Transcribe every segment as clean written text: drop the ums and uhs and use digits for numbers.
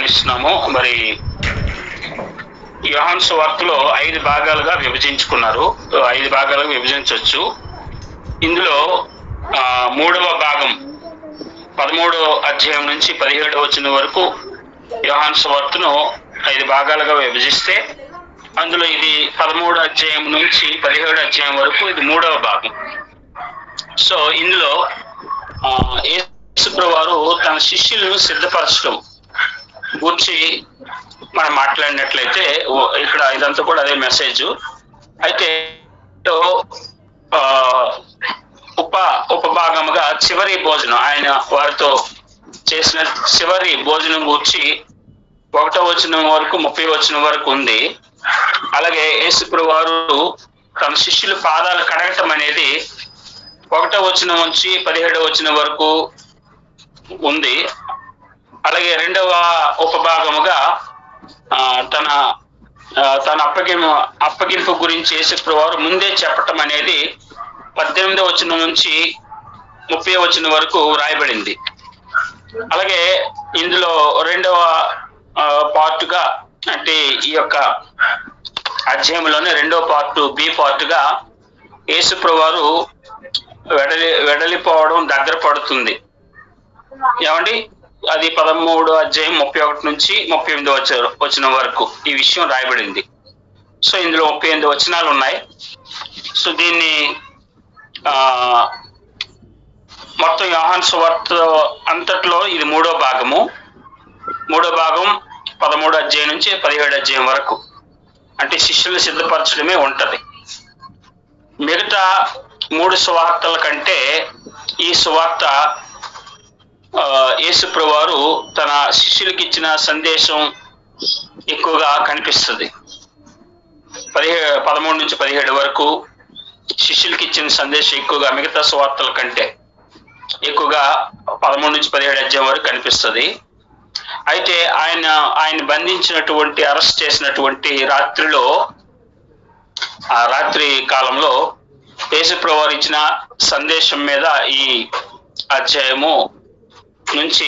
ధ్యానిస్తున్నాము. మరి యోహాను సువార్తలో 5 భాగాలుగా విభజించుకున్నారు. 5 భాగాలుగా విభజించవచ్చు. ఇందులో 3వ భాగం 13వ అధ్యాయం నుంచి 17వ వచనం వరకు యోహాను సువార్తను 5 భాగాలుగా విభజిస్తే, అందులో ఇది 13వ అధ్యాయం నుంచి 17వ అధ్యాయం వరకు ఇది 3వ భాగం. సో ఇందులో యేసు వారు తన శిష్యులను సిద్ధపరచడం గురించి మనం మాట్లాడినట్లయితే, ఇక్కడ ఇదంతా కూడా అదే మెసేజ్. అయితే ఉపభాగముగా చివరి భోజనం, ఆయన వారితో చేసిన చివరి భోజనం గురించి 1వ వచనం వరకు 30వ వచనం వరకు ఉంది. అలాగే యేసు వారు తన శిష్యుల పాదాలు కడగటం అనేది 1వ వచనం నుంచి 17వ వచనం వరకు ఉంది. అలాగే 2వ ఉపభాగముగా తన అప్పగింపు గురించి యేసు వారు ముందే చెప్పటం అనేది 18వ వచనం నుంచి 30వ వచనం వరకు రాయబడింది. అలాగే ఇందులో 2వ పార్టుగా, అంటే ఈ యొక్క అధ్యాయంలోనే 2వ పార్ట్ బి పార్టుగా యేసు వారు వెడలిపోవడం దగ్గర పడుతుంది. ఏమండి, అది 13వ అధ్యాయం 31 నుంచి 38వ వచనం వరకు ఈ విషయం రాయబడింది. సో ఇందులో 38 వచనాలు ఉన్నాయి. సో దీన్ని మొత్తం యోహాను సువార్త అంతట్లో ఇది 3వ భాగము. 3వ భాగం 13వ అధ్యాయం నుంచి 17వ అధ్యాయం వరకు, అంటే శిష్యులు సిద్ధపరచడమే ఉంటది. మిగతా 3 సువార్తల కంటే ఈ సువార్త యేసు వారు తన శిష్యులకి ఇచ్చిన సందేశం ఎక్కువగా కనిపిస్తుంది. 13 నుంచి 17 వరకు శిష్యులకి ఇచ్చిన సందేశం ఎక్కువగా మిగతా సువార్తల కంటే ఎక్కువగా 13 నుంచి 17 అధ్యాయం వరకు కనిపిస్తుంది. అయితే ఆయన బంధించినటువంటి, అరెస్ట్ చేసినటువంటి రాత్రిలో, ఆ రాత్రి కాలంలో యేసు వారు ఇచ్చిన సందేశం మీద ఈ అధ్యాయము నుంచి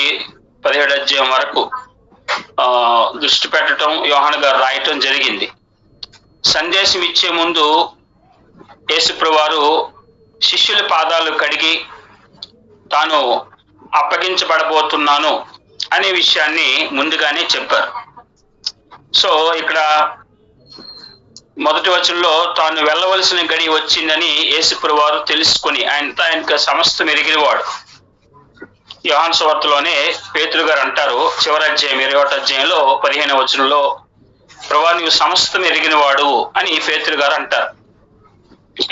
17 అధ్యాయం వరకు దృష్టి పెట్టడం యోహాను గారు రాయటం జరిగింది. సందేశం ఇచ్చే ముందు యేసు వారు శిష్యుల పాదాలు కడిగి తాను అప్పగించబడబోతున్నాను అనే విషయాన్ని ముందుగానే చెప్పారు. సో ఇక్కడ మొదటి వచనంలో తాను వెళ్ళవలసిన గడి వచ్చిందని యేసు వారు తెలుసుకుని, ఆయనకు సమస్తం ఎరిగినవాడు. యోహాను సువార్తలోనే పేతురు గారు అంటారు, చివరి అధ్యాయం 21వ అధ్యాయంలో 15వ వచనంలో, ప్రభువా నీవు సమస్తం ఎరిగినవాడు అని పేతురు గారు అంటారు.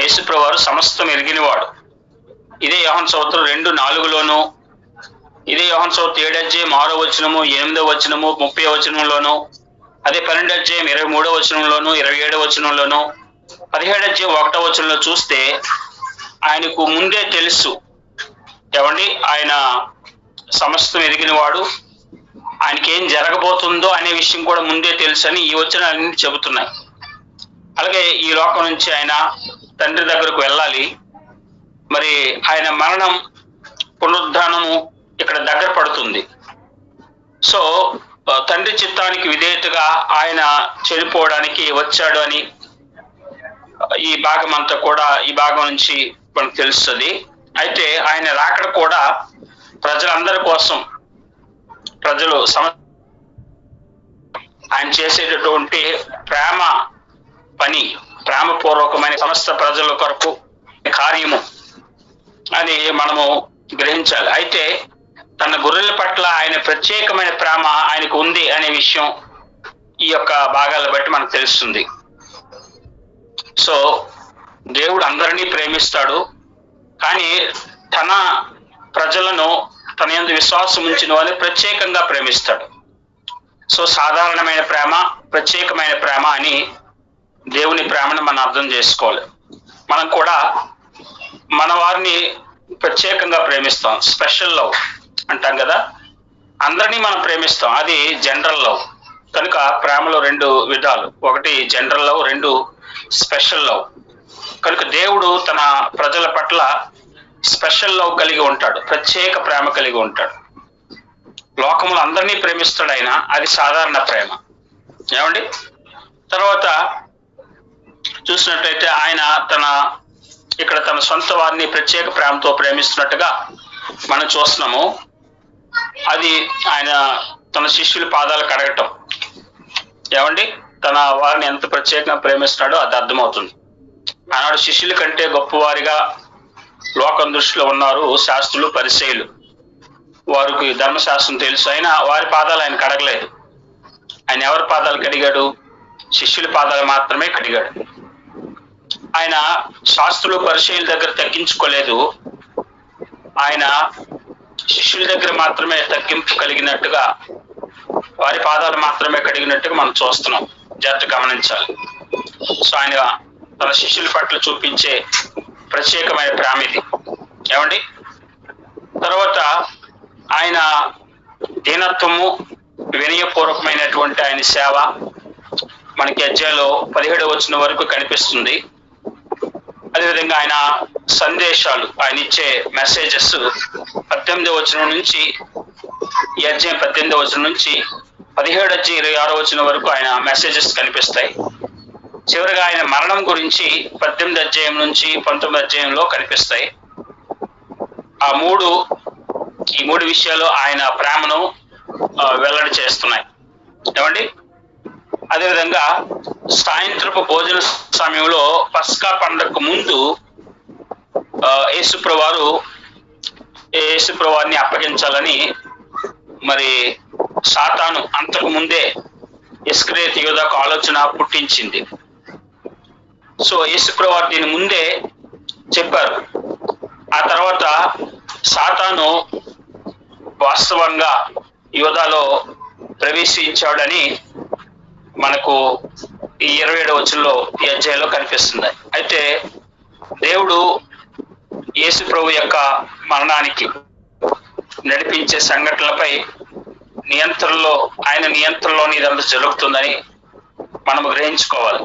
యేసు వారు సమస్తం ఎరిగినవాడు. ఇదే యోహాను సువార్త 2:4లోను, ఇదే యోహాను సువార్త 7వ అధ్యాయం 6వ వచనము, 8వ వచనము, 30వ వచనంలోను, అదే 12వ అధ్యాయం 23వ వచనంలోను, 27వ వచనంలోను, 17వ అధ్యాయం 1వ వచనంలో చూస్తే ఆయనకు ముందే తెలుసు. ఏమండి, ఆయన సమస్తం ఎరిగినవాడు, ఆయనకి ఏం జరగబోతుందో అనే విషయం కూడా ముందే తెలుసు అని ఈ వచనాలన్నీ చెబుతున్నాయి. అలాగే ఈ లోకం నుంచి ఆయన తండ్రి దగ్గరకు వెళ్ళాలి. మరి ఆయన మరణం, పునరుద్ధానము ఇక్కడ దగ్గర పడుతుంది. సో తండ్రి చిత్తానికి విధేయతగా ఆయన చనిపోవడానికి వచ్చాడు అని ఈ భాగం అంతా కూడా, ఈ భాగం నుంచి మనకు తెలుస్తుంది. అయితే ఆయన రాకడ కూడా ప్రజలందరి కోసం, ప్రజలు ఆయన చేసేటటువంటి ప్రేమ పని, ప్రేమపూర్వకమైన సమస్త ప్రజల కొరకు కార్యము అని మనము గ్రహించాలి. అయితే తన గొర్రెల పట్ల ఆయన ప్రత్యేకమైన ప్రేమ ఆయనకు ఉంది అనే విషయం ఈ యొక్క భాగాలను బట్టి మనకు తెలుస్తుంది. సో దేవుడు అందరినీ ప్రేమిస్తాడు, కానీ తన ప్రజలను తన యందు విశ్వాసం ఉంచిన వారిని ప్రత్యేకంగా ప్రేమిస్తాడు. సో సాధారణమైన ప్రేమ, ప్రత్యేకమైన ప్రేమ అని దేవుని ప్రేమను మనం అర్థం చేసుకోవాలి. మనం కూడా మన వారిని ప్రత్యేకంగా ప్రేమిస్తాం, స్పెషల్ లవ్ అంటాం కదా. అందరినీ మనం ప్రేమిస్తాం, అది జనరల్ లవ్. కనుక ప్రేమలో 2 విధాలు, ఒకటి జనరల్ లవ్, 2 స్పెషల్ లవ్. కనుక దేవుడు తన ప్రజల పట్ల స్పెషల్ లవ్ కలిగి ఉంటాడు, ప్రత్యేక ప్రేమ కలిగి ఉంటాడు. లోకములు అందరినీ ప్రేమిస్తాడు ఆయన, అది సాధారణ ప్రేమ. ఏమండి? తర్వాత చూసినట్టయితే ఆయన ఇక్కడ తన సొంత వారిని ప్రత్యేక ప్రేమతో ప్రేమిస్తున్నట్టుగా మనం చూస్తున్నాము. అది ఆయన తన శిష్యుల పాదాలు కడగటం. ఏమండి? తన వారిని ఎంత ప్రత్యేకంగా ప్రేమిస్తున్నాడో అది అర్థమవుతుంది. ఆనాడు శిష్యుల కంటే గొప్పవారిగా లోకం దృష్టిలో ఉన్నారు శాస్త్రులు, పరిసయ్యులు. వారికి ధర్మశాస్త్రం తెలుసు, అయినా వారి పాదాలు ఆయన కడగలేదు. ఆయన ఎవరి పాదాలు కడిగాడు? శిష్యుల పాదాలు మాత్రమే కడిగాడు. ఆయన శాస్త్రులు, పరిసయ్యుల దగ్గర తగ్గించుకోలేదు. ఆయన శిష్యుల దగ్గర మాత్రమే తగ్గింపు కలిగినట్టుగా, వారి పాదాలు మాత్రమే కడిగినట్టుగా మనం చూస్తున్నాం. జాగ్రత్త గమనించాలి. సో ఆయన తన శిష్యుల పట్ల చూపించే ప్రత్యేకమైన ప్రేమ ఇది. ఏమండి? తర్వాత ఆయన దీనత్వము, వినయపూర్వకమైనటువంటి ఆయన సేవ మనకి అధ్యాయంలో 17వ వచనం వరకు కనిపిస్తుంది. అదేవిధంగా ఆయన సందేశాలు, ఆయన ఇచ్చే మెసేజెస్ 18వ వచనం నుంచి, ఈ అధ్యాయం 18వ వచనం నుంచి 17 అధ్యాయం 26వ వచనం వరకు ఆయన మెసేజెస్ కనిపిస్తాయి. చివరిగా ఆయన మరణం గురించి 18 అధ్యాయం నుంచి 19 అధ్యాయంలో కనిపిస్తాయి. ఈ మూడు విషయాలు ఆయన ప్రేమను వెల్లడి చేస్తున్నాయి. ఏమండి? అదేవిధంగా సాయంత్రపు భోజన సమయంలో పస్కా పండుగకు ముందు యేసుప్రభువారిని అప్పగించాలని మరి సాతాను అంతకు ముందే ఇస్కరియోతు యూదాకు ఆలోచన పుట్టించింది. సో యేసుప్రభువారు దీని ముందే చెప్పారు. ఆ తర్వాత సాతాను వాస్తవంగా యూదాలో ప్రవేశించాడని మనకు ఈ 27వ వచనంలో, ఈ అధ్యాయంలో కనిపిస్తుంది. అయితే దేవుడు యేసు ప్రభు యొక్క మరణానికి నడిపించే సంఘటనలపై ఆయన నియంత్రణలోని ఇదంతా జరుగుతుందని మనము గ్రహించుకోవాలి.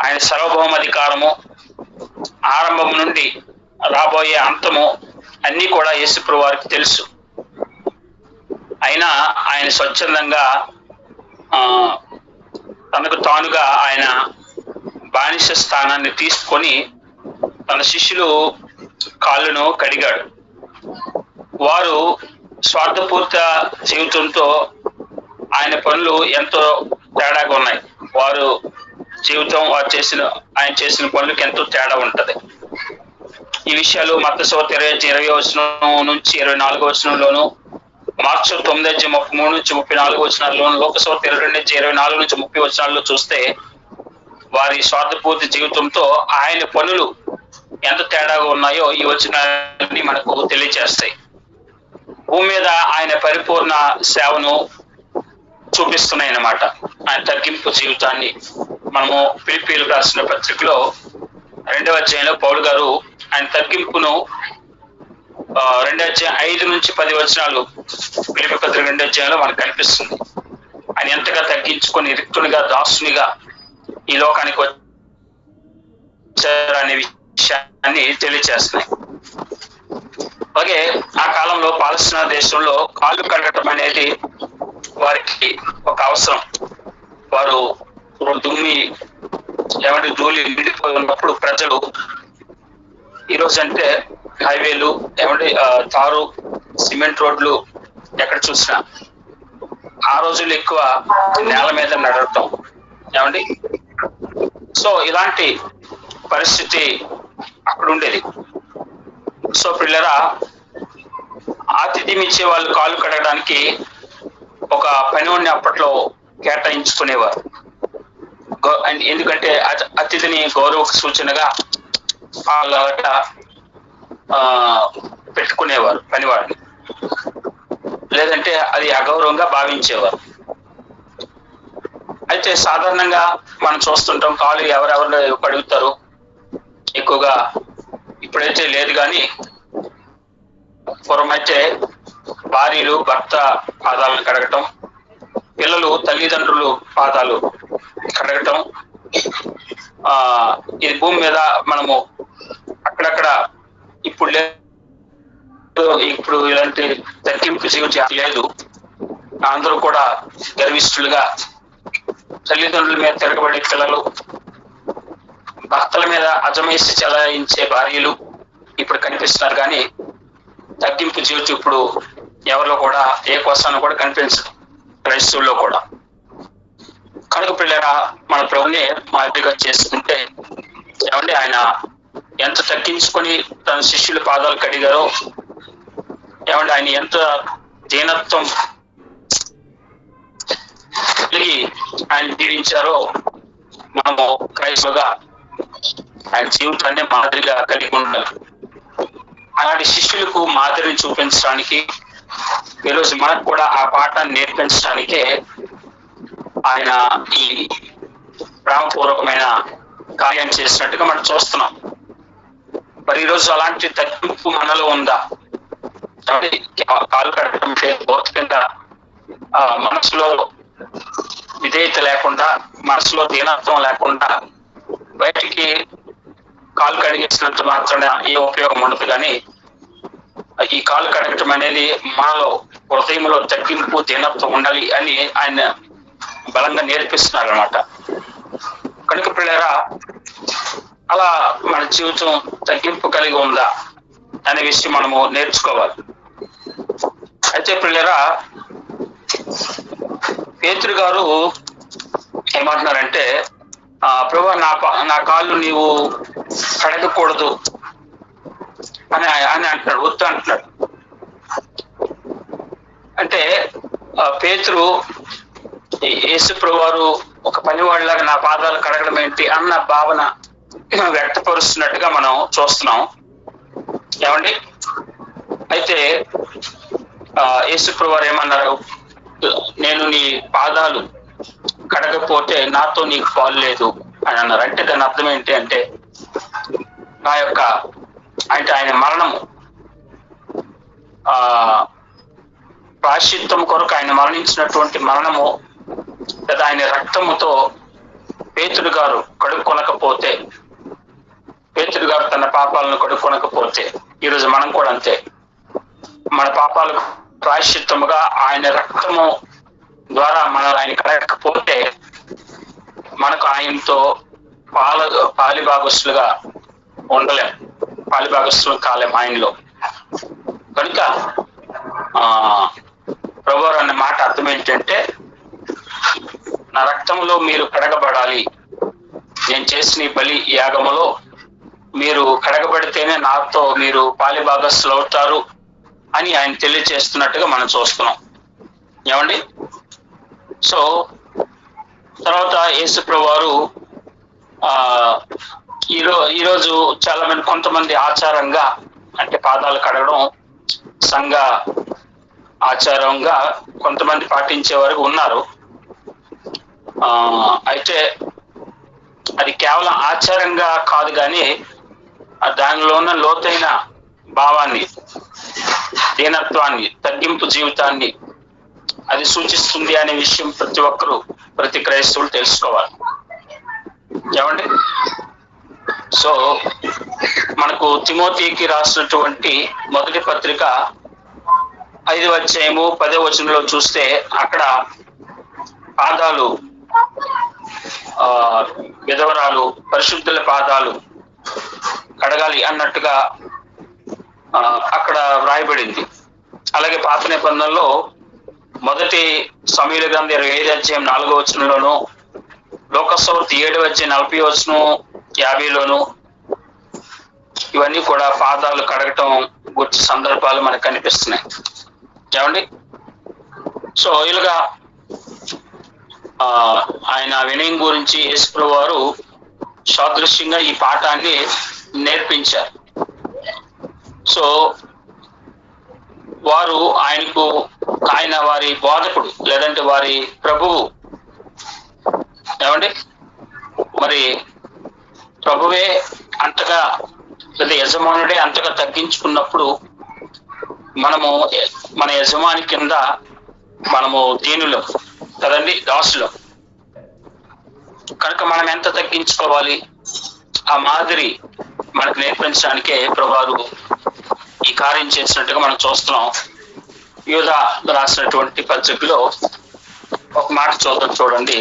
ఆయన సార్వభౌమాధికారము, ఆరంభం నుండి రాబోయే అంతము అన్నీ కూడా యేసు ప్రభు వారికి తెలుసు. అయినా ఆయన స్వచ్ఛందంగా తనకు తానుగా ఆయన బానిస స్థానాన్ని తీసుకొని తన శిష్యులు కాళ్ళను కడిగాడు. వారు స్వార్థపూర్త జీవితంతో ఆయన పనులు ఎంతో తేడాగా ఉన్నాయి. వారు జీవితం ఆయన చేసిన పనులకు ఎంతో తేడా ఉంటది. ఈ విషయాలు మత్తయి 20వ వచనం నుంచి 24వ వచనంలోను, మార్క్సు 9:33 నుంచి 34 వచనాల్లోను, లోకసువార్త 22:24 నుంచి 30 వచనాల్లో చూస్తే వారి స్వార్థపూర్తి జీవితంతో ఆయన పనులు ఎంత తేడాగా ఉన్నాయో ఈ వచనాన్ని మనకు తెలియజేస్తాయి. భూమి మీద ఆయన పరిపూర్ణ సేవను చూపిస్తున్నాయి అన్నమాట. ఆయన తగ్గింపు జీవితాన్ని మనము ఫిలిప్పీయులకు రాసిన పత్రికలో 2వ అధ్యాయంలో పౌలు గారు ఆయన తగ్గింపును 2వ అధ్యాయం 5 నుంచి 10 వచనాలు ఫిలిప్పీ పత్రిక 2వ అధ్యాయంలో మనకు కనిపిస్తుంది. ఆయన ఎంతగా తగ్గించుకొని రిక్తునిగా, దాసునిగా ఈ లోకానికి వచ్చారనే విషయాన్ని తెలియజేస్తున్నాయి. అలాగే ఆ కాలంలో పాలస్తీనా దేశంలో కాళ్ళు కడగటం అనేది వారికి ఒక అవసరం. వారు ధూళి నిండిపోయి ఉన్నప్పుడు ప్రజలు, ఈరోజు అంటే హైవేలు, తారు, సిమెంట్ రోడ్లు ఎక్కడ చూసినా, ఆ రోజులు ఎక్కువ నేల మీద నడవటం. సో ఇలాంటి పరిస్థితి అక్కడ ఉండేది. సో పిల్లరా, ఆతిథ్యం ఇచ్చే వాళ్ళు కాళ్ళు కడగడానికి ఒక పనివాడిని అప్పట్లో కేటాయించుకునేవారు. ఎందుకంటే అతిథిని గౌరవ సూచనగా వాళ్ళ పెట్టుకునేవారు పనివాడిని, లేదంటే అది అగౌరవంగా భావించేవారు. అయితే సాధారణంగా మనం చూస్తుంటాం, కాళ్ళు ఎవరెవరు కడుగుతారు ఎక్కువగా. ఇప్పుడైతే లేదు, కానీ పూర్వమైతే భార్యలు భర్త పాదాలను కడగటం, పిల్లలు తల్లిదండ్రులు పాదాలు కడగటం. ఇది భూమి మీద మనము అక్కడక్కడ ఇప్పుడు ఇప్పుడు ఇలాంటి తగ్గింపు జీవితం లేదు. అందరూ కూడా గర్విష్ఠులుగా, తల్లిదండ్రుల మీద తిరగబడే పిల్లలు, భర్తల మీద అజమేసి చెలాయించే భార్యలు ఇప్పుడు కనిపిస్తున్నారు. కానీ తగ్గింపు జీవితం ఇప్పుడు ఎవరిలో కూడా ఏ కోసాన్ని కూడా కనిపించదు, క్రైస్తవుల్లో కూడా. కనుక పిల్లరా, మన ప్రభుని మాదిరిగా చేసుకుంటే ఏమంటే ఆయన ఎంత తగ్గించుకొని తన శిష్యుల పాదాలు కడిగారో, ఏమంటే ఆయన ఎంత దీనత్వం కలిగి ఆయన జీవించారో మనము క్రైస్తవుగా ఆయన జీవితాన్ని మాదిరిగా కలిగి ఉండాలి. అలాంటి శిష్యులకు మాదిరిని చూపించడానికి ఈరోజు మనకు కూడా ఆ పాఠాన్ని నేర్పించడానికే ఆయన ఈ ప్రేమపూర్వకమైన కార్యం చేసినట్టుగా మనం చూస్తున్నాం. మరి ఈరోజు అలాంటి తగ్గింపు మనలో ఉందా? కాలు కడగడం భౌతికంగా మనసులో విధేయత లేకుండా, మనసులో దీనత్వం లేకుండా బయటికి కాలు కడిగేసినంత మాత్రాన ఏ ఉపయోగం ఉండదు. కానీ ఈ కాలు కడగటం అనేది మనలో హృదయంలో తగ్గింపు దీనత్వం ఉండాలి అని ఆయన బలంగా నేర్పిస్తున్నారు అన్నమాట. కనుక పిల్లరా, అలా మన జీవితం తగ్గింపు కలిగి ఉందా అనే విషయం మనము నేర్చుకోవాలి. అయితే పిల్లరా, పేతురు గారు ఏమంటున్నారంటే, ప్రభు నా కాళ్ళు నీవు కడగకూడదు అని అంటున్నాడు, వద్దు అంటున్నాడు. అంటే పేతురు యేసు ప్రభు వారు ఒక పనివాడిలాగా నా పాదాలు కడగడం ఏంటి అన్న భావన వ్యక్తపరుస్తున్నట్టుగా మనం చూస్తున్నాం. ఏమండి? అయితే యేసు ప్రభు వారు ఏమన్నారు? నేను నీ పాదాలు కడగకపోతే నాతో నీకు పాలు లేదు అని అన్నారు. అంటే దాని అర్థం ఏంటి అంటే, నా యొక్క అంటే ఆయన మరణము ప్రాయశ్చిత్తం కొరకు ఆయన మరణించినటువంటి మరణము లేదా ఆయన రక్తముతో పేతురు గారు కడుక్కొనకపోతే, పేతురు గారు తన పాపాలను కడుక్కొనకపోతే, ఈరోజు మనం కూడా అంతే. మన పాపాలకు ప్రాయశ్చిత్తముగా ఆయన రక్తము ద్వారా మనం ఆయన కడగకపోతే మనకు ఆయనతో పాలిభాగస్తులుగా ఉండలేం, పాలిభాగస్తులు కాలేం ఆయనలో. కనుక ప్రభువారు అన్న మాట అర్థం ఏంటంటే, నా రక్తంలో మీరు కడగబడాలి, నేను చేసిన బలి యాగములో మీరు కడగబడితేనే నాతో మీరు పాలిభాగస్తులు అవుతారు అని ఆయన తెలియజేస్తున్నట్టుగా మనం చూస్తున్నాం. ఏమండి? సో తర్వాత యేసు ప్రభు వారు ఈరోజు చాలా మంది, కొంతమంది ఆచారంగా అంటే పాదాలు కడగడం సంఘ ఆచారంగా కొంతమంది పాటించే వరకు ఉన్నారు. అయితే అది కేవలం ఆచారంగా కాదు, కానీ దానిలో ఉన్న లోతైన భావాన్ని, దీనత్వాన్ని, తగ్గింపు జీవితాన్ని అది సూచిస్తుంది అనే విషయం ప్రతి ఒక్కరూ, ప్రతి క్రైస్తవులు తెలుసుకోవాలి. ఏమండి? సో మనకు తిమోతికి రాసినటువంటి మొదటి పత్రిక 5వ అధ్యాయము 10వ వచనంలో చూస్తే అక్కడ పాదాలు, విధవరాలు పరిశుద్ధుల పాదాలు కడగాలి అన్నట్టుగా అక్కడ వ్రాయబడింది. అలాగే పాత నిబంధనలో మొదటి సమూయేలు గ్రంథం 25వ అధ్యాయం 4వ వచనంలోను, లోకసువార్త 7వ అధ్యాయం 40వ వచనం 50లోను ఇవన్నీ కూడా పాదాలు కడగటం గుర్తి సందర్భాలు మనకు కనిపిస్తున్నాయి. ఏమండి? సో ఇలాగా ఆయన వినయం గురించి యేసు ప్రభువు వారు సాదృశ్యంగా ఈ పాఠాన్ని నేర్పించారు. సో వారు ఆయన వారి బోధకుడు, లేదంటే వారి ప్రభువు. ఏమండి? మరి ప్రభువే అంతగా, లేదా యజమానుడే అంతగా తగ్గించుకున్నప్పుడు మనము మన యజమాని కింద మనము దీనులం కదండి, దాసులం. కనుక మనం ఎంత తగ్గించుకోవాలి, ఆ మాదిరి మనకు నేర్పించడానికే ప్రభువారు ఈ కార్యం చేసినట్టుగా మనం చూస్తున్నాం. యూదా రాసినటువంటి పత్రికలో ఒక మాట చూడండి.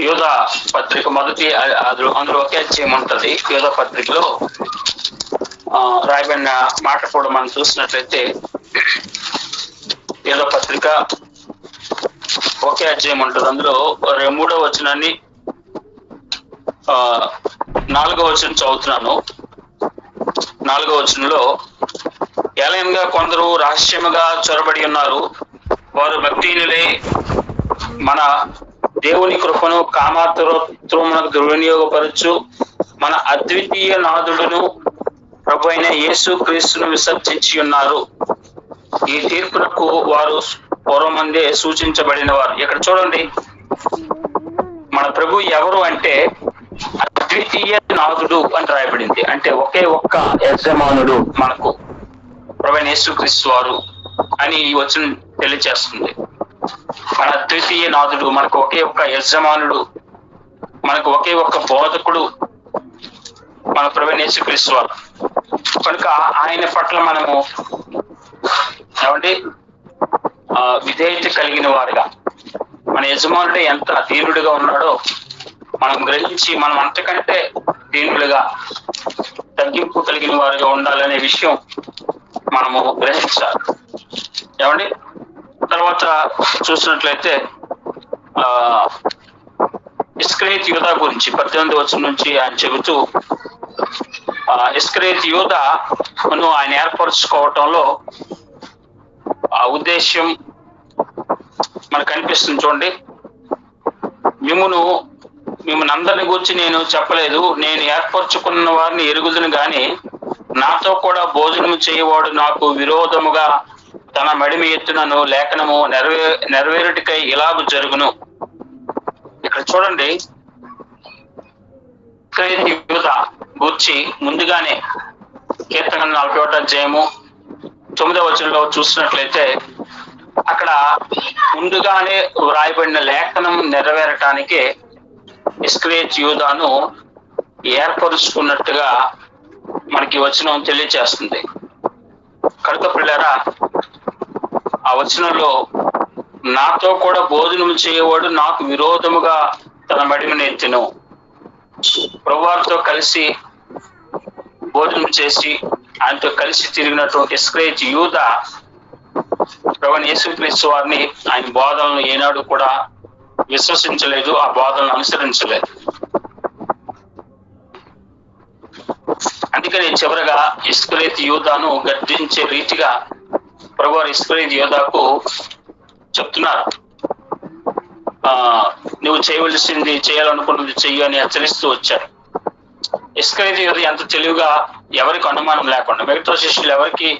యూదా పత్రిక మొదటి అందులో ఒకే అధ్యాయం ఉంటది. యూదా పత్రికలో రాయబడిన మాట కూడా మనం చూసినట్లయితే యూదా పత్రిక ఒకే అధ్యాయం ఉంటుంది. అందులో 3వ వచనాన్ని 4వ వచనం చదువుతున్నాను. 4వ వచనంలో, ఏలయనగా కొందరు రహస్యముగా చొరబడి ఉన్నారు, వారు భక్తిహీనులే, మన దేవుని కృపను కామాతురమునకు దుర్వినియోగపరచు మన అద్వితీయ నాథుడును ప్రభు అయిన యేసు క్రీస్తును విసర్జించి ఉన్నారు. ఈ తీర్పునకు వారు పూర్వమందే సూచించబడిన వారు. ఇక్కడ చూడండి, మన ప్రభు ఎవరు అంటే అద్వితీయ నాథుడు అని రాయబడింది. అంటే ఒకే ఒక్క యజమానుడు మనకు ప్రభు అయిన యేసు క్రీస్తు వారు అని ఈ వచనం తెలియజేస్తుంది. మన అద్వితీయ నాథుడు, మనకు ఒకే ఒక్క యజమానుడు, మనకు ఒకే ఒక్క బోధకుడు మన ప్రభు అయిన యేసు క్రీస్తు వారు. కనుక ఆయన పట్ల మనము విధేయత కలిగిన వారుగా, మన యజమానుడే ఎంత దీనుడిగా ఉన్నాడో మనం గ్రహించి మనం అంతకంటే దీనులుగా తగ్గింపు కలిగిన వారుగా ఉండాలనే విషయం మనము గ్రహించాలి. తర్వాత చూసినట్లయితే ఇస్కరేతు యూదా గురించి 18వ వచనం నుంచి ఆయన చెబుతూ, ఇస్కరేతు యూదాను ఆయన ఏర్పరచుకోవటంలో ఆ ఉద్దేశ్యం మనకు కనిపిస్తుంది. చూడండి, మిమ్మల్ని అందరిని గురించి నేను చెప్పలేదు, నేను ఏర్పరచుకున్న వారిని ఎరుగుదును గాని నాతో కూడా భోజనం చేయవాడు నాకు విరోధముగా తన మడిమి ఎత్తునను లేఖనము నెరవేరుటికై ఇలాగు జరుగును. ఇక్కడ చూడండి, యూదా గూర్చి ముందుగానే కీర్తన 41వ అధ్యాయము 9వ వచనంలో చూసినట్లయితే అక్కడ ముందుగానే వ్రాయబడిన లేఖనం నెరవేరటానికే ఇస్కరేతు యూదాను ఏర్పరుచుకున్నట్టుగా మనకి వచనం తెలియజేస్తుంది. కనుక ప్రియులారా, ఆ వచనంలో నాతో కూడా భోజనం చేయవాడు నాకు విరోధముగా తన మడిమిని ఎత్తును, ప్రభువారితో కలిసి భోజనం చేసి ఆయనతో కలిసి తిరిగినటువంటి ఇస్కరేతు యూదా ప్రభువైన యేసుక్రీస్తు వారిని, ఆయన బోధనలను ఏనాడు కూడా విశ్వసించలేదు, ఆ బోధనలను అనుసరించలేదు. అందుకని చివరగా ఇస్కరేతు యూదాను గద్దించే రీతిగా ప్రభువారు ఇస్కరేతు యూదాకు చెప్తున్నారు, నువ్వు చేయవలసింది చేయాలనుకున్నది చెయ్యి అని హెచ్చరిస్తూ వచ్చారు. ఇస్కరేతు యూదా ఎంత తెలివిగా, ఎవరికి అనుమానం లేకుండా, మిగతా శిష్యులు ఎవరికి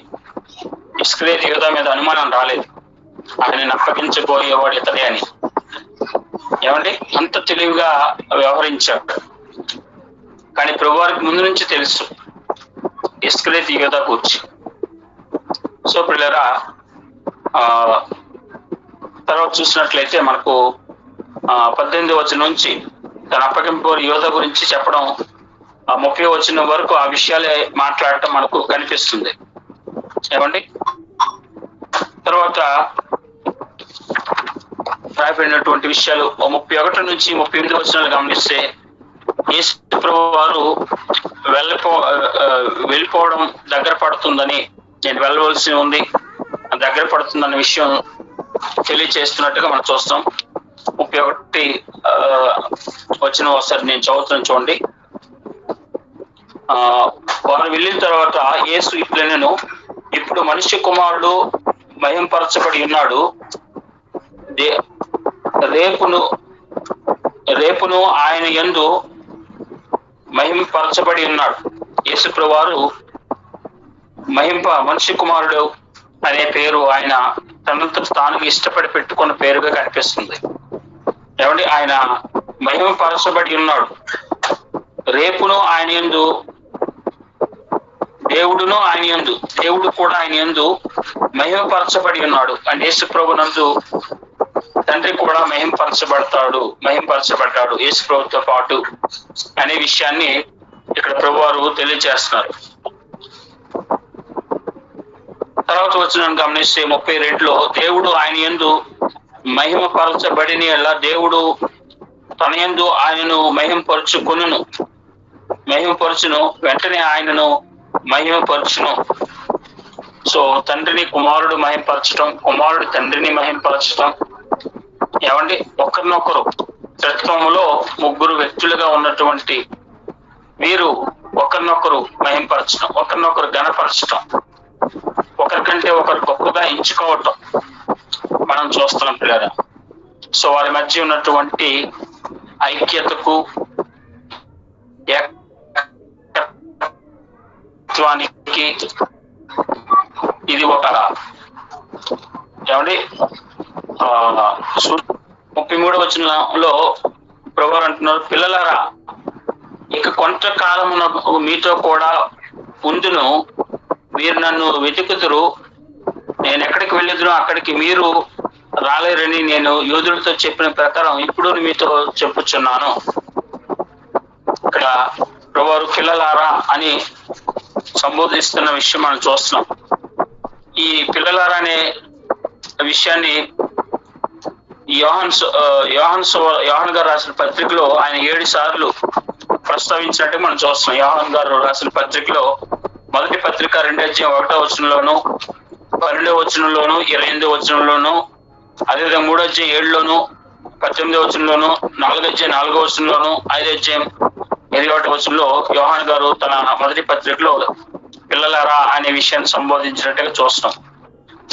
ఇస్కరేతు యూదా మీద అనుమానం రాలేదు, ఆయన అప్పగించబోయేవాడు ఇతడే అని. అంత తెలివిగా వ్యవహరించాడు. కానీ ప్రభువారికి ముందు నుంచి తెలుసు ఇస్కరేతు యూదా గురించి. సో పిల్లరా, తర్వాత చూసినట్లయితే మనకు 18వ వచనం నుంచి తన అప్పగింపు యూదా గురించి చెప్పడం 30వ వచనం వరకు ఆ విషయాలే మాట్లాడటం మనకు కనిపిస్తుంది. తర్వాత రాయబడినటువంటి విషయాలు 31 నుంచి 38 వచనాలు గమనిస్తే, యేసు ప్రభువు వారు వెళ్ళిపోవడం దగ్గర పడుతుందని, నేను వెళ్ళవలసి ఉంది, దగ్గర పడుతుందన్న విషయం తెలియచేస్తున్నట్టుగా మనం చూస్తాం. 31 వచనం ఒకసారి నేను చదువుతాను చూడండి. వారు వెళ్ళిన తర్వాత యేసు ఇట్లనెను, ఇప్పుడు మనుష్య కుమారుడు మహింపరచబడి ఉన్నాడు, రేపును ఆయన యందు మహింపరచబడి ఉన్నాడు. యేసు ప్రభువారు మనుష్య కుమారుడు అనే పేరు ఆయన తనంత తాను ఇష్టపడి పెట్టుకున్న పేరుగా కనిపిస్తుంది. ఆయన మహిమపరచబడి ఉన్నాడు, రేపును ఆయన యందు, దేవుడు కూడా ఆయన యందు మహిమపరచబడి ఉన్నాడు. అంటే యేసు ప్రభు నందు తండ్రి కూడా మహింపరచబడ్డాడు యేసు ప్రభుతో పాటు అనే విషయాన్ని ఇక్కడ ప్రభువారు తెలియజేస్తున్నారు. తర్వాత వచ్చిన గమనిస్తే 32లో దేవుడు ఆయన యందు మహిమపరచబడిన ఎలా దేవుడు తన యందు ఆయనను మహిమపరచును వెంటనే ఆయనను మహిమపరచును. సో తండ్రిని కుమారుడు మహిమపరచడం, కుమారుడు తండ్రిని మహిమపరచడం. ఏమండి, ఒకరినొకరు త్రిత్వములో ముగ్గురు వ్యక్తులుగా ఉన్నటువంటి వీరు ఒకరినొకరు మహిమపరచడం, ఒకరినొకరు ఘనపరచడం, ఒకరికంటే ఒకరు గొప్పగా ఎంచుకోవటం మనం చూస్తున్నాం పిల్లరా. సో వారి మధ్య ఉన్నటువంటి ఐక్యతకు ఏకత్వానికి ఇది ఒక ఏమండి 33వ వచనంలో ప్రభువు అంటున్నారు, పిల్లలారా ఇక కొంతకాలమున మీతో కూడా ఉందును, మీరు నన్ను వెతుకుదురు, నేను ఎక్కడికి వెళ్ళదును అక్కడికి మీరు రాలేరని నేను యూదులతో చెప్పిన ప్రకారం ఇప్పుడు మీతో చెప్పుచున్నాను. ఇక్కడ ప్రభువు పిల్లలారా అని సంబోధిస్తున్న విషయం మనం చూస్తున్నాం. ఈ పిల్లలారా అనే విషయాన్ని యోహాన్ గారు రాసిన పత్రికలో ఆయన 7 సార్లు ప్రస్తావించినట్టు మనం చూస్తున్నాం. యోహాన్ గారు రాసిన పత్రికలో మొదటి పత్రిక 2వ వచనంలోను, 12వ వచనంలోను, 28వ వచనంలోను, అదేవిధంగా 3వ అధ్యాయం 7లోను, 18వ వచనంలోను, 4వ అధ్యాయం 4వ వచనంలోను, 5వ అధ్యాయం 8వ వచనంలో యోహాన్ గారు తన మొదటి పత్రికలో పిల్లలారా అనే విషయాన్ని సంబోధించినట్టుగా చూస్తాం.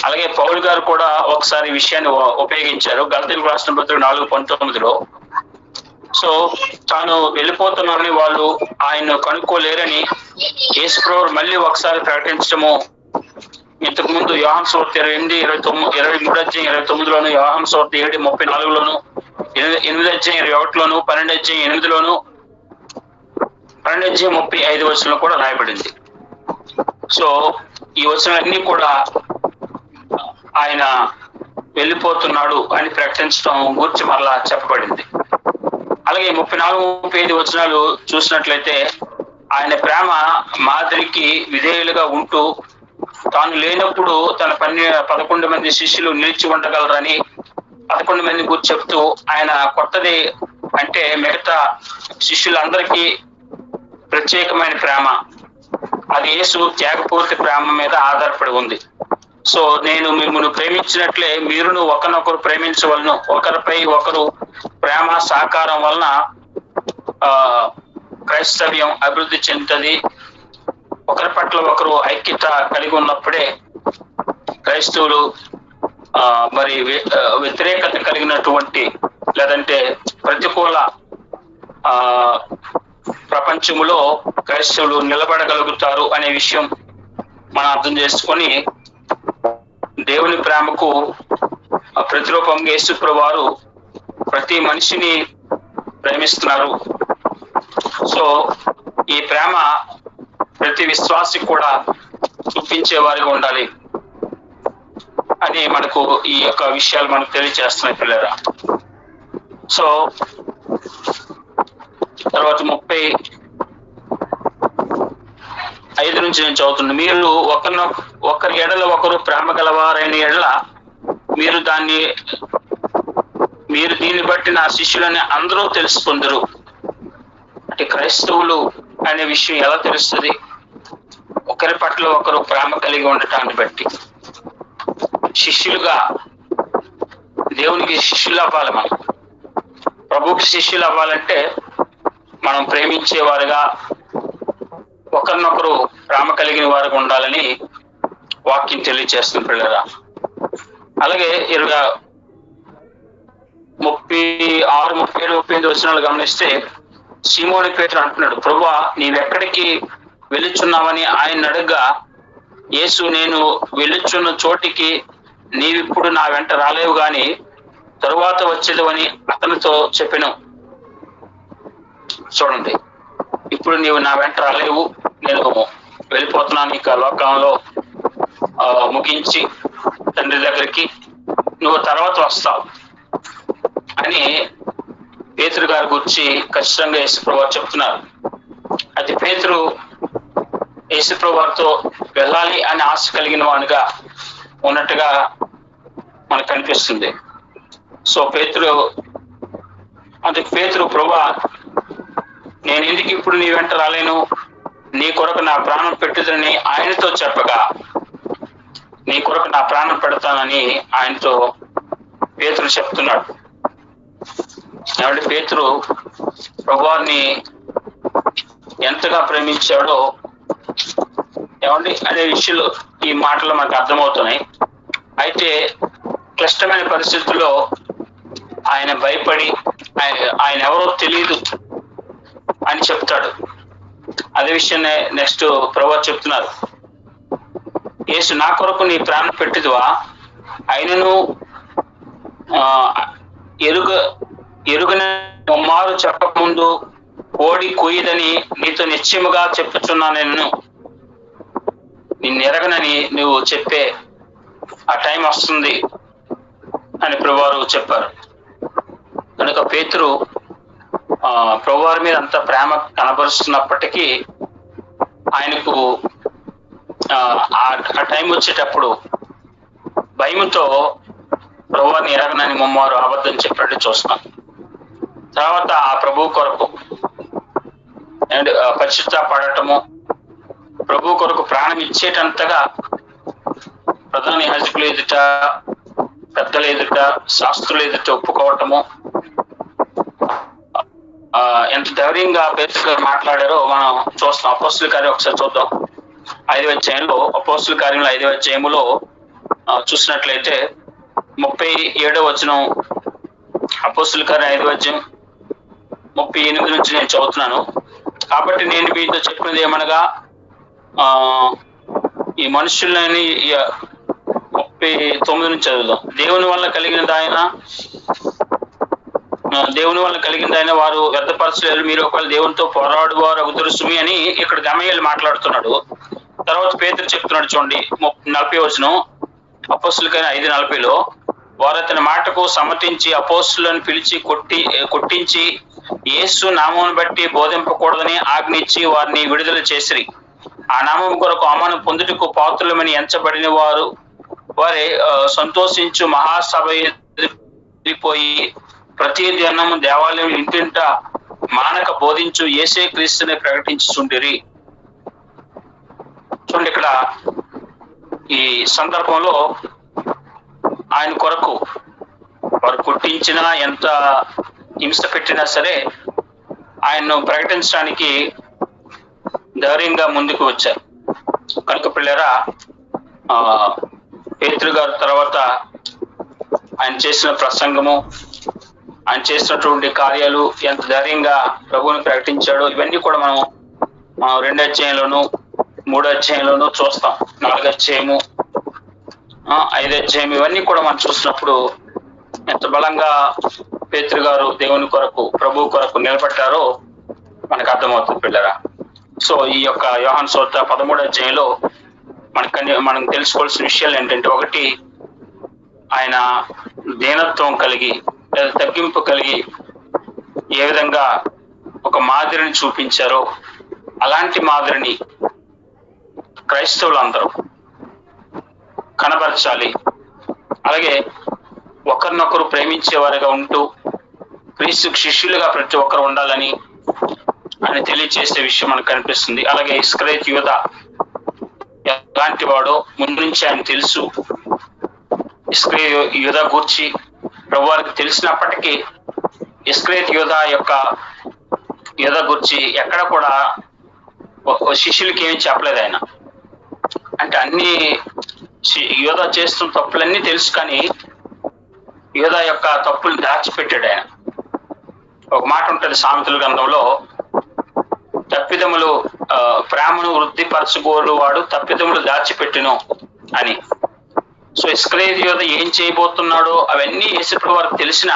అలాగే పౌలు గారు కూడా ఒకసారి ఈ విషయాన్ని ఉపయోగించారు గలతీయులకు రాసిన పత్రిక 4:19లో. సో తాను వెళ్ళిపోతున్నారని వాళ్ళు ఆయన కనుక్కోలేరని యేసుప్రభువు మళ్ళీ ఒకసారి ప్రకటించడము ఇంతకు ముందు యోహాను సువార్త 23:29లోను, యోహాను సువార్త 7:34లోను, 8:21లోను, 12:8లోను, 12:35 కూడా రాయబడింది. సో ఈ వచనాలన్నీ కూడా ఆయన వెళ్ళిపోతున్నాడు అని ప్రకటించడం గురించి మరలా చెప్పబడింది. అలాగే 34-35 వచనాలు చూసినట్లయితే ఆయన ప్రేమ మాదిరికి విధేయులుగా ఉంటూ తాను లేనప్పుడు తన 11 మంది శిష్యులు నిలిచి ఉండగలరని 11 మంది గురించి చెప్తూ ఆయన కొత్తది అంటే మిగతా శిష్యులందరికీ ప్రత్యేకమైన ప్రేమ, అది యేసు త్యాగపూర్తి ప్రేమ మీద ఆధారపడి ఉంది. సో నేను మిమ్మల్ని ప్రేమించినట్లే మీరును ఒకరినొకరు ప్రేమించవలను, ఒకరిపై ఒకరు ప్రేమ సహకారం వలన క్రైస్తవ్యం అభివృద్ధి చెందుతుంది. ఒకరి పట్ల ఒకరు ఐక్యత కలిగి ఉన్నప్పుడే క్రైస్తవులు మరి వ్యతిరేకత కలిగినటువంటి లేదంటే ప్రతికూల ప్రపంచములో క్రైస్తవులు నిలబడగలుగుతారు అనే విషయం మనం అర్థం చేసుకొని దేవుని ప్రేమకు ప్రతిరూపంగా యేసుప్రభువు వారు ప్రతి మనిషిని ప్రేమిస్తున్నారు. సో ఈ ప్రేమ ప్రతి విశ్వాసి కూడా చూపించే వారిగా ఉండాలి అని మనకు ఈ యొక్క విషయాలు మనకు తెలియజేస్తున్నాయి పిల్లరా. సో తర్వాత 35 నుంచి నేను చదువుతున్నాను. మీరు ఒకరి ఎడల ఒకరు ప్రేమ గలవారైన ఎడల మీరు దీన్ని బట్టి నా శిష్యులని అందరూ తెలుసుకుందరు. అంటే క్రైస్తవులు అనే విషయం ఎలా తెలుస్తుంది? ఒకరి పట్ల ఒకరు ప్రేమ కలిగి ఉండటాన్ని బట్టి. శిష్యులుగా దేవునికి శిష్యులు అవ్వాలి. మనం ప్రభువుకి శిష్యులు అవ్వాలంటే మనం ప్రేమించేవారుగా ఒకరినొకరు ప్రేమ కలిగిన వారుగా ఉండాలని వాక్యం తెలియజేస్తుంది పిల్లరా. అలాగే 36, 37, 38 వచనాలు గమనిస్తే సీమోను పేతురు అంటున్నాడు, ప్రభువా నీవెక్కడికి వెళ్ళుచున్నావని ఆయన అడగగా యేసు నేను వెళ్ళుచున్న చోటికి నీవిప్పుడు నా వెంట రాలేవు గాని తరువాత వచ్చేది అని అతనితో చెప్పెను. చూడండి, ఇప్పుడు నీవు నా వెంట రాలేవు, నేను వెళ్ళిపోతున్నాను ఇక లోకంలో ముగించి తండ్రి దగ్గరికి, నువ్వు తర్వాత వస్తావు అని పేతురు గారి గురించి ఖచ్చితంగా యేసుప్రభువు చెప్తున్నారు. అయితే పేతురు యేసుప్రభువుతో వెళ్ళాలి అని ఆశ కలిగిన వాడుగా ఉన్నట్టుగా మనకు కనిపిస్తుంది. సో పేతురు ప్రభువా, నేను ఎందుకు ఇప్పుడు నీ వెంట రాలేను, నీ కొరకు నా ప్రాణం పెట్టుదని ఆయనతో చెప్పగా, నీ కొరకు నా ప్రాణం పెడతానని ఆయనతో పేతురు చెప్తున్నాడు. కాబట్టి పేతురు ప్రభువాన్ని ఎంతగా ప్రేమించాడో అనే విషయంలో ఈ మాటలు మనకు అర్థమవుతున్నాయి. అయితే క్లిష్టమైన పరిస్థితుల్లో ఆయన భయపడి ఆయన ఎవరో తెలియదు అని చెప్తాడు. అదే విషయాన్ని నెక్స్ట్ ప్రభువు చెప్తున్నారు, యేసు నా కొరకు నీ ప్రాణం పెట్టిదువా, ఆయనను ఎరుగని ముమ్మారు చెప్పకముందు కోడి కొయ్యదని నీతో నిశ్చయముగా చెప్పుచున్నా, నిన్ను ఎరగనని నువ్వు చెప్పే ఆ టైం వస్తుంది అని ప్రభువారు చెప్పారు. కనుక పేతురు ప్రభువారి మీద అంత ప్రేమ కనబరుస్తున్నప్పటికీ ఆయనకు ఆ టైం వచ్చేటప్పుడు భయముతో ప్రభువారిని ఎరగనని ముమ్మారు అబద్ధం చెప్పినట్టు చూస్తాం. తర్వాత ఆ ప్రభు కొరకు పశ్చాత్తాపడటము, ప్రభు కొరకు ప్రాణం ఇచ్చేటంతగా ప్రధాన యాజకుల ఎదుట, పెద్దల ఎదుట, శాస్త్రుల ఎదుట ఒప్పుకోవటము, ఎంత ధైర్యంగా పేతురు మాట్లాడారో మనం చూస్తాం. అపోస్తుల కార్యం ఒకసారి చూద్దాం. 5వ అధ్యాయంలో, అపోస్తుల కార్యంలో 5వ అధ్యాయములో చూసినట్లయితే 37వ వచనం, అపోస్తుల కార్యం 5వ అధ్యాయం 38 నుంచి నేను చదువుతున్నాను. కాబట్టి నేను మీతో చెప్పినది ఏమనగా, ఈ మనుషులని 39 నుంచి చదువుదాం. దేవుని వల్ల కలిగింది ఆయన వారు వ్యర్థపరచలేరు, మీరు ఒకవేళ దేవునితో పోరాడువారు అగుదురు సుమి అని ఇక్కడ గమయేలు మాట్లాడుతున్నాడు. తర్వాత పేతురు చెప్తున్నాడు చూడండి, 40వ వచనం, అపోస్తుల కార్యం 5:40లో, వారు అతని మాటకు సమ్మతించి అపోస్తులను పిలిచి కొట్టించి యేసు నామమును బట్టి బోధింపకూడదని ఆజ్ఞించి వారిని విడుదల చేసిరి. ఆ నామం కొరకు అవమానం పొందుటకు పాత్రులమని ఎంచబడిన వారే సంతోషించు మహాసభ ఎదిరిపోయి ప్రతి దినము దేవాలయం ఇంటింట మానక బోధించు యేసే క్రీస్తుని ప్రకటించుచుండిరి. చూడండి, ఇక్కడ ఈ సందర్భంలో ఆయన కొరకు వారు కొట్టించినా, ఎంత హింస పెట్టినా సరే ఆయన్ను ప్రకటించడానికి ధైర్యంగా ముందుకు వచ్చారు. కనుక పిల్లరా, పేతురు గారు తర్వాత ఆయన చేసిన ప్రసంగము, ఆయన చేసినటువంటి కార్యాలు, ఎంత ధైర్యంగా ప్రభువుని ప్రకటించాడో ఇవన్నీ కూడా మనం 2వ అధ్యాయంలోను 3వ అధ్యాయంలోను చూస్తాం. 4వ అధ్యాయము, 5వ అధ్యాయం ఇవన్నీ కూడా మనం చూసినప్పుడు ఎంత బలంగా పేతురు గారు దేవుని కొరకు, ప్రభు కొరకు నిలబడ్డారో మనకు అర్థమవుతుంది పిల్లరా. సో ఈ యొక్క యోహాను సువార్త 13వ అధ్యాయంలో మనం తెలుసుకోవాల్సిన విషయాలు ఏంటంటే, ఒకటి, ఆయన దీనత్వం కలిగి లేదా తగ్గింపు కలిగి ఏ విధంగా ఒక మాదిరిని చూపించారో అలాంటి మాదిరిని క్రైస్తవులందరూ కనబరచాలి. అలాగే ఒకరినొకరు ప్రేమించేవారిగా ఉంటూ క్రీస్తుకు శిష్యులుగా ప్రతి ఒక్కరు ఉండాలని ఆయన తెలియజేసే విషయం మనకు కనిపిస్తుంది. అలాగే ఇస్కరియోతు యూద ఎలాంటి వాడో ముందు నుంచి ఆయన తెలుసు. ఇస్కరియోతు యూద గూర్చి ప్రభువారికి తెలిసినప్పటికీ ఇస్కరియోతు యూద గూర్చి ఎక్కడ కూడా శిష్యులకి ఏమి చెప్పలేదు ఆయన. అంటే అన్ని యూద చేస్తున్న తప్పులన్నీ తెలుసు, కానీ యూద యొక్క తప్పులు దాచిపెట్టాడు ఆయన. ఒక మాట ఉంటుంది సామెతల గ్రంథంలో, తప్పిదములు ప్రేమను వృద్ధిపరచుకోడు వాడు తప్పిదములు దాచిపెట్టును అని. సో ఇస్కరియోతు యూద ఏం చేయబోతున్నాడో అవన్నీ యేసుప్రభువు వారికి తెలిసిన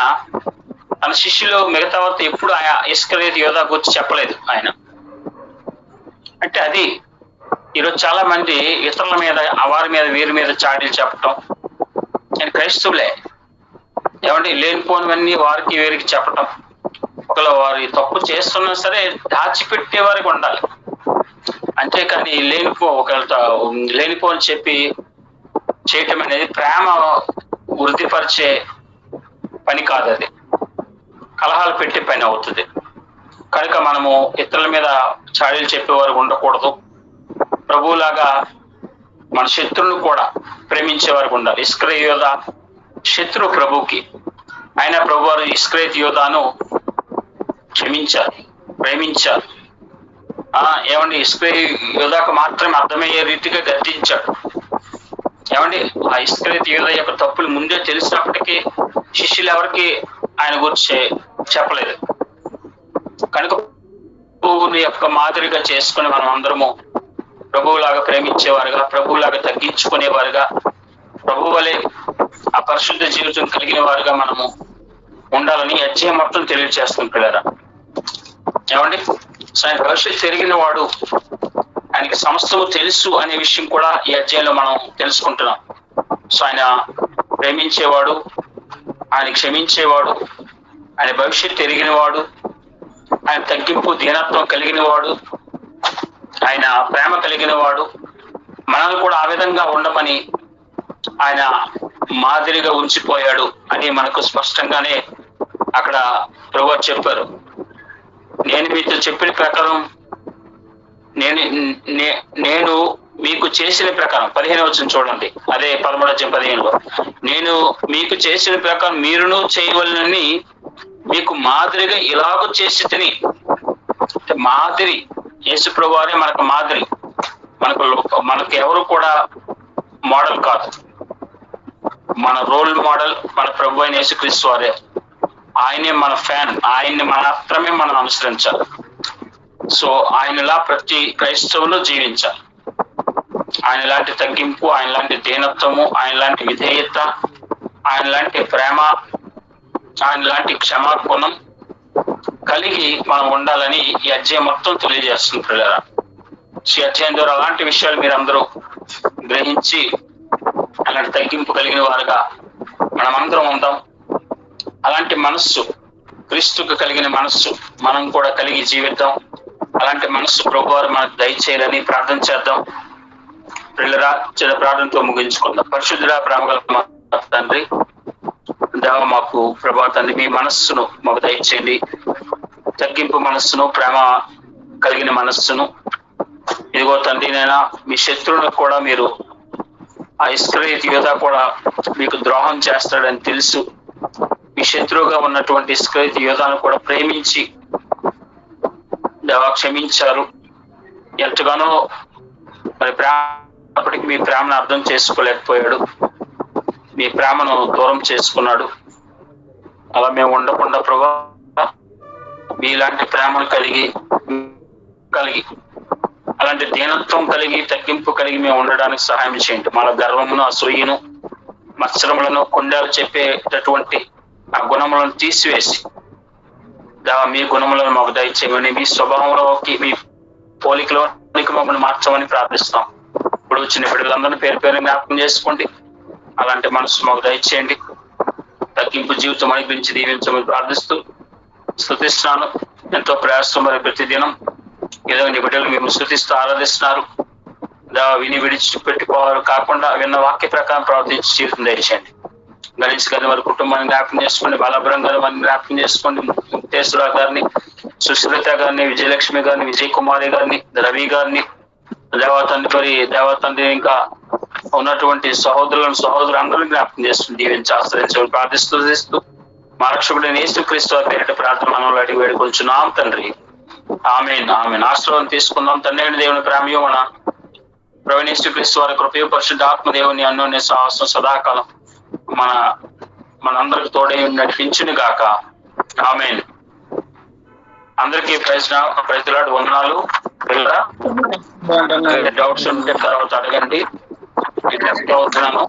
తన శిష్యులు మిగతా వారితో ఎప్పుడు ఆయన ఇస్కరియోతు యూద గురించి చెప్పలేదు ఆయన. అంటే అది ఈరోజు చాలా మంది ఇతరుల మీద, వారి మీద, వీరి మీద చాడీలు చెప్పటం, నేను క్రైస్తవులే లేనిపోనివన్నీ వారికి వీరికి చెప్పటం, ఒకవేళ వారి తప్పు చేస్తున్నా సరే దాచిపెట్టే వారికి ఉండాలి. అంతేకాని ఒకవేళ లేనిపోని చెప్పి చేయటం అనేది ప్రేమ వృద్ధిపరిచే పని కాదు, అది కలహాలు పెట్టే పని అవుతుంది. కనుక మనము ఇతరుల మీద చాడీలు చెప్పేవారు ఉండకూడదు. ప్రభువులాగా మన శత్రువును కూడా ప్రేమించేవారు ఉండాలి. ఇస్కరియోతు యోధ శత్రు ప్రభుకి, అయినా ప్రభు వారు ఇస్కరియోతు యోధాను క్షమించారు, ప్రేమించారు. ఏమండి, ఇస్కరియోతు యోధాకు మాత్రమే అర్థమయ్యే రీతిగా గద్దించాడు. ఏమండి, ఆ ఇస్కరియోతు యోధ యొక్క తప్పులు ముందే తెలిసినప్పటికీ శిష్యులు ఎవరికి ఆయన గురించి చెప్పలేదు. కనుక ప్రభువుని యొక్క మాదిరిగా చేసుకుని మనం అందరము ప్రభువులాగా ప్రేమించేవారుగా, ప్రభువులాగా తగ్గించుకునేవారుగా, ప్రభు వలె ఆ పరిశుద్ధ జీవితం కలిగిన వారుగా మనము ఉండాలని అధ్యాయం మొత్తం తెలియజేస్తుంది పిల్లరా. ఏమండి, ఆయన భవిష్యత్తు తిరిగిన వాడు, ఆయనకి సమస్తము తెలుసు అనే విషయం కూడా ఈ అధ్యాయంలో మనం తెలుసుకుంటున్నాం. సో ఆయన ప్రేమించేవాడు, ఆయన క్షమించేవాడు, ఆయన భవిష్యత్తు ఎరిగిన వాడు, ఆయన తగ్గింపు దీనత్వం కలిగిన వాడు, ఆయన ప్రేమ కలిగిన వాడు. మనల్ని కూడా ఆ విధంగా ఉండమని ఆయన మాదిరిగా ఉంచిపోయాడు అని మనకు స్పష్టంగానే అక్కడ ప్రభువు చెప్పారు. నేను మీతో చెప్పిన ప్రకారం, నేను మీకు చేసిన ప్రకారం 15 వచనం చూడండి, అదే 13:15లో, నేను మీకు చేసిన ప్రకారం మీరును చేయవలనని మీకు మాదిరిగా ఇలాగ చేసి తిని. మాదిరి యేసు ప్రభువారే మనకు మాదిరి. మనకు ఎవరు కూడా మోడల్ కాదు. మన రోల్ మోడల్ మన ప్రభు అయిన యేసుక్రీస్తు వారే. ఆయనే మన ఫ్యాన్, ఆయన్ని మాత్రమే మనం అనుసరించాలి. సో ఆయనలా ప్రతి క్రైస్తవులు జీవించాలి. ఆయన లాంటి తగ్గింపు, ఆయన లాంటి దీనత్వము, ఆయన లాంటి విధేయత, ఆయన లాంటి ప్రేమ, ఆయన లాంటి క్షమాగుణం కలిగి మనం ఉండాలని ఈ అధ్యాయం మొత్తం తెలియజేస్తుంది పిల్లరా. ఈ అధ్యాయం ద్వారా అలాంటి విషయాలు మీరు అందరూ గ్రహించి అలాంటి తగ్గింపు కలిగిన వారుగా మనం అందరం ఉందాం. అలాంటి మనస్సు, క్రీస్తుకు కలిగిన మనస్సు మనం కూడా కలిగి జీవిద్దాం. అలాంటి మనస్సు ప్రభువారు మనకు దయచేయాలని ప్రార్థన చేద్దాం. పిల్లరా, చిన్న ప్రార్థనతో ముగించుకుందాం. పరిశుద్ధుడా, ప్రేమగల తండ్రి, దేవ మాకు ప్రభా తండ్రి మీ మనస్సును మాకు దయచేయండి. తగ్గింపు మనస్సును, ప్రేమ కలిగిన మనస్సును. ఇదిగో తండ్రి, నైనా మీ శత్రువులకు కూడా మీరు, ఆ ఇస్కరియోతు యోధ కూడా మీకు ద్రోహం చేస్తాడని తెలుసు. మీ శత్రువుగా ఉన్నటువంటి ఇస్కరియోతు యోధాను కూడా ప్రేమించి దేవా క్షమించారు. ఎంతగానో మరి ప్రేమప్పటికి మీ ప్రేమను అర్థం చేసుకోలేకపోయాడు, మీ ప్రేమను దూరం చేసుకున్నాడు. అలా మేము ఉండకుండా ప్రభా మీలాంటి ప్రేమను కలిగి అలాంటి దీనత్వం కలిగి, తగ్గింపు కలిగి మేము ఉండడానికి సహాయం చేయండి. మన గర్వమును, అసూయను, మత్సరములను, కొండలు చెప్పేటటువంటి ఆ గుణములను తీసివేసి దేవా మీ గుణములను మాకు దయచేయమని, మీ స్వభావంలోకి, మీ పోలికలోనికి మమ్మల్ని మార్చమని ప్రార్థిస్తాం. ఇప్పుడు వచ్చిన బిడ్డలందరినీ పేరు పేరు జ్ఞాపకం చేసుకోండి. అలాంటి మనసు మాకు దయచేయండి. తగ్గింపు జీవితం అనిపించి దీవించమని ప్రార్థిస్తూ స్తుతిస్తున్నాను. ఎంతో ప్రయాసం మరి ప్రతిదినం ఏదో నీ బిడ్డలు మేము స్తుతిస్తూ ఆరాధిస్తున్నారు. విని విడిచిపెట్టుకోవాలి కాకుండా విన్న వాక్య ప్రకారం ప్రవర్తించి జీవితం దయచేయండి. గణేష్ గారిని వారి కుటుంబాన్ని జ్ఞాపకం చేసుకోండి. బాలపురం గారిని వారిని జ్ఞాపకం చేసుకోండి. ముక్తేశ్వర గారిని, సుశ్రిత గారిని, విజయలక్ష్మి గారిని, విజయ్ కుమారి గారిని, రవి గారిని, దేవతండ్రి ఇంకా ఉన్నటువంటి సహోదరులందరినీ జ్ఞాపకం చేసుకుని దీవించి ఆశ్రయించమని ప్రార్థిస్తూ మా రక్షకుడైన యేసుక్రీస్తు పేరిట ప్రార్థన మనలో అడిగి వేడుకొంచున్నాం తండ్రి. ఆమేన్, ఆమేన్. ఆశీర్వాదం తీసుకుందాం. తండ్రి దేవుని ప్రేమయు మన ప్రభువైన యేసుక్రీస్తు వారి కృపయు పరిశుద్ధ ఆత్మ దేవుని అన్యోన్య సహవాసం సదాకాలం మనందరికి తోడై నడిపించును గాక. ఆమేన్. అందరికీ ప్రైజ్లాడ్ వందనాలు. డౌట్స్ ఉంటే తర్వాత అడగండి. అవుతున్నాను.